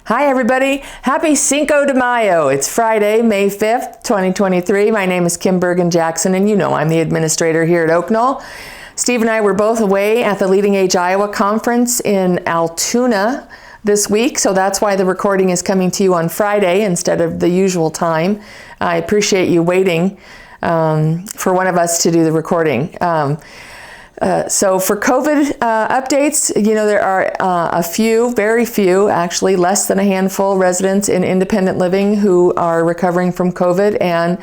Hi everybody, happy Cinco de Mayo. It's Friday, May 5th, 2023. My name is Kim Bergen-Jackson and you know I'm the administrator here at Oak Knoll. Steve and I were both away at the Leading Age Iowa Conference in Altoona this week, so that's why the recording is coming to you on Friday instead of the usual time. I appreciate you waiting for one of us to do the recording. So for COVID updates, you know, there are a few, very few, actually less than a handful residents in independent living who are recovering from COVID and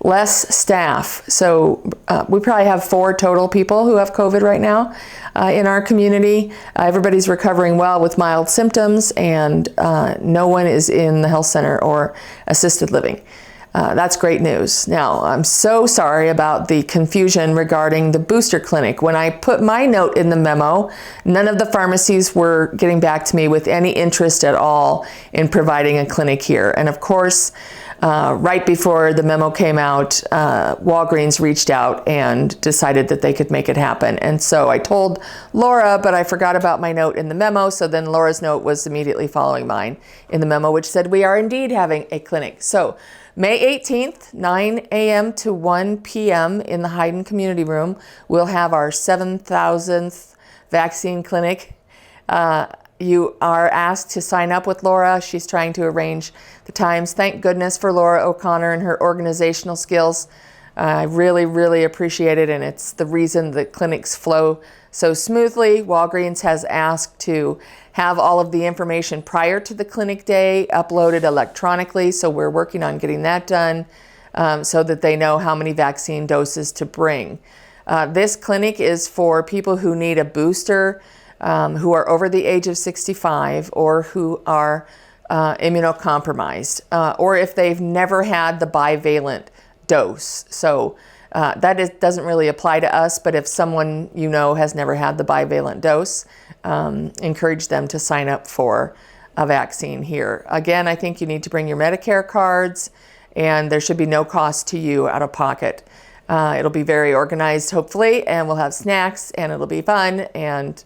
less staff. So we probably have 4 total people who have COVID right now in our community. Everybody's recovering well with mild symptoms and no one is in the health center or assisted living. That's great news. Now, I'm so sorry about the confusion regarding the booster clinic. When I put my note in the memo, none of the pharmacies were getting back to me with any interest at all in providing a clinic here. And of course, right before the memo came out, Walgreens reached out and decided that they could make it happen. And so I told Laura, but I forgot about my note in the memo. So then Laura's note was immediately following mine in the memo, which said we are indeed having a clinic. So May 18th, 9 a.m. to 1 p.m. in the Hayden Community Room, we'll have our 7,000th vaccine clinic. You are asked to sign up with Laura. She's trying to arrange the times. Thank goodness for Laura O'Connor and her organizational skills. I really appreciate it, and it's the reason the clinics flow so smoothly. Walgreens has asked to have all of the information prior to the clinic day uploaded electronically, so we're working on getting that done so that they know how many vaccine doses to bring. This clinic is for people who need a booster, who are over the age of 65 or who are immunocompromised, or if they've never had the bivalent dose. So doesn't really apply to us, but if someone you know has never had the bivalent dose, encourage them to sign up for a vaccine here. Again, I think you need to bring your Medicare cards, and there should be no cost to you out of pocket. It'll be very organized, hopefully, and we'll have snacks, and it'll be fun, and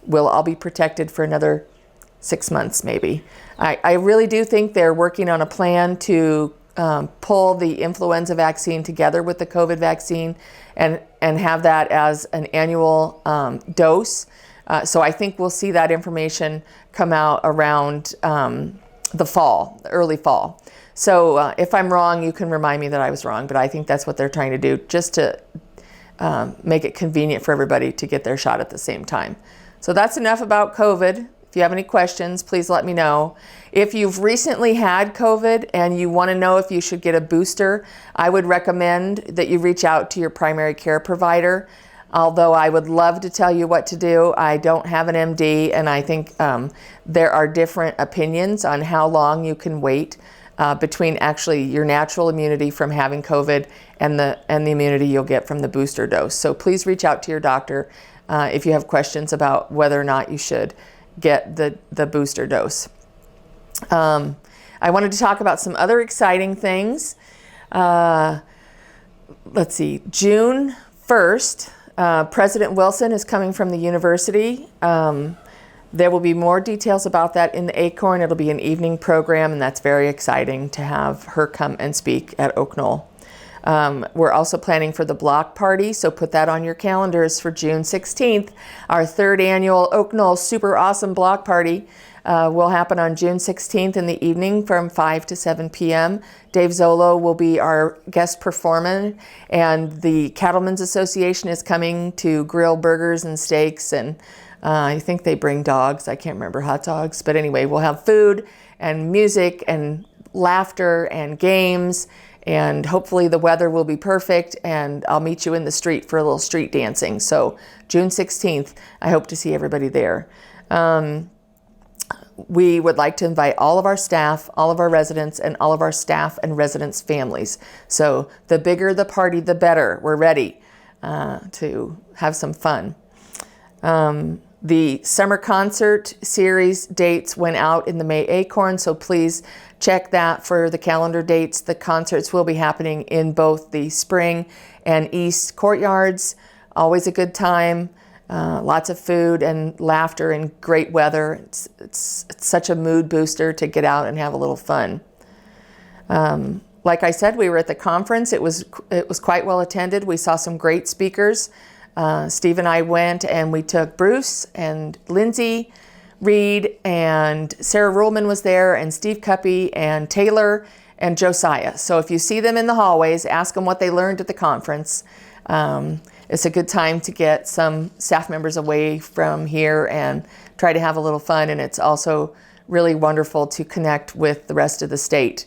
we'll all be protected for another 6 months, maybe. I really do think they're working on a plan to pull the influenza vaccine together with the COVID vaccine and have that as an annual dose. So I think we'll see that information come out around the fall, the early fall. So if I'm wrong, you can remind me that I was wrong, but I think that's what they're trying to do, just to make it convenient for everybody to get their shot at the same time. So that's enough about COVID. If you have any questions, please let me know. If you've recently had COVID and you want to know if you should get a booster, I would recommend that you reach out to your primary care provider. Although I would love to tell you what to do, I don't have an MD, and I think there are different opinions on how long you can wait between actually your natural immunity from having COVID and the immunity you'll get from the booster dose. So please reach out to your doctor if you have questions about whether or not you should get the booster dose. I wanted to talk about some other exciting things. Let's see, June 1st, President Wilson is coming from the university. There will be more details about that in the Acorn. It'll be an evening program, and that's very exciting to have her come and speak at Oak Knoll. We're also planning for the block party, so put that on your calendars for June 16th. Our 3rd annual Oak Knoll Super Awesome Block Party will happen on June 16th in the evening from 5 to 7 p.m. Dave Zolo will be our guest performer, and the Cattlemen's Association is coming to grill burgers and steaks, and I think they bring dogs. I can't remember, hot dogs. But anyway, we'll have food and music and laughter and games, and hopefully the weather will be perfect, and I'll meet you in the street for a little street dancing. So June 16th, I hope to see everybody there. We would like to invite all of our staff, all of our residents, and all of our staff and residents' families. So the bigger the party, the better. We're ready to have some fun. The summer concert series dates went out in the May Acorn, so please check that for the calendar dates. The concerts will be happening in both the spring and east courtyards. Always a good time. Lots of food and laughter and great weather. It's such a mood booster to get out and have a little fun. Like I said, we were at the conference. It was quite well attended. We saw some great speakers. Steve and I went and we took Bruce and Lindsay Reed, and Sarah Ruhlman was there, and Steve Cuppy and Taylor and Josiah. So if you see them in the hallways, ask them what they learned at the conference. It's a good time to get some staff members away from here and try to have a little fun, and it's also really wonderful to connect with the rest of the state.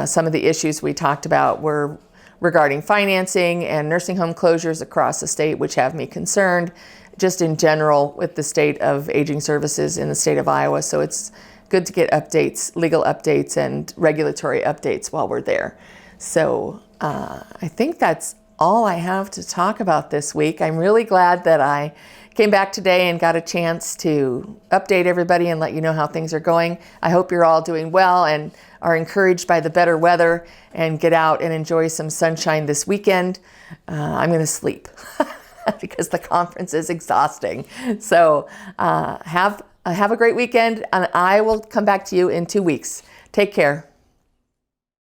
Some of the issues we talked about were regarding financing and nursing home closures across the state, which have me concerned, just in general with the state of aging services in the state of Iowa. So it's good to get updates, legal updates and regulatory updates while we're there. So I think that's all I have to talk about this week. I'm really glad that I came back today and got a chance to update everybody and let you know how things are going. I hope you're all doing well and are encouraged by the better weather and get out and enjoy some sunshine this weekend. I'm going to sleep because the conference is exhausting. So have a great weekend, and I will come back to you in 2 weeks. Take care.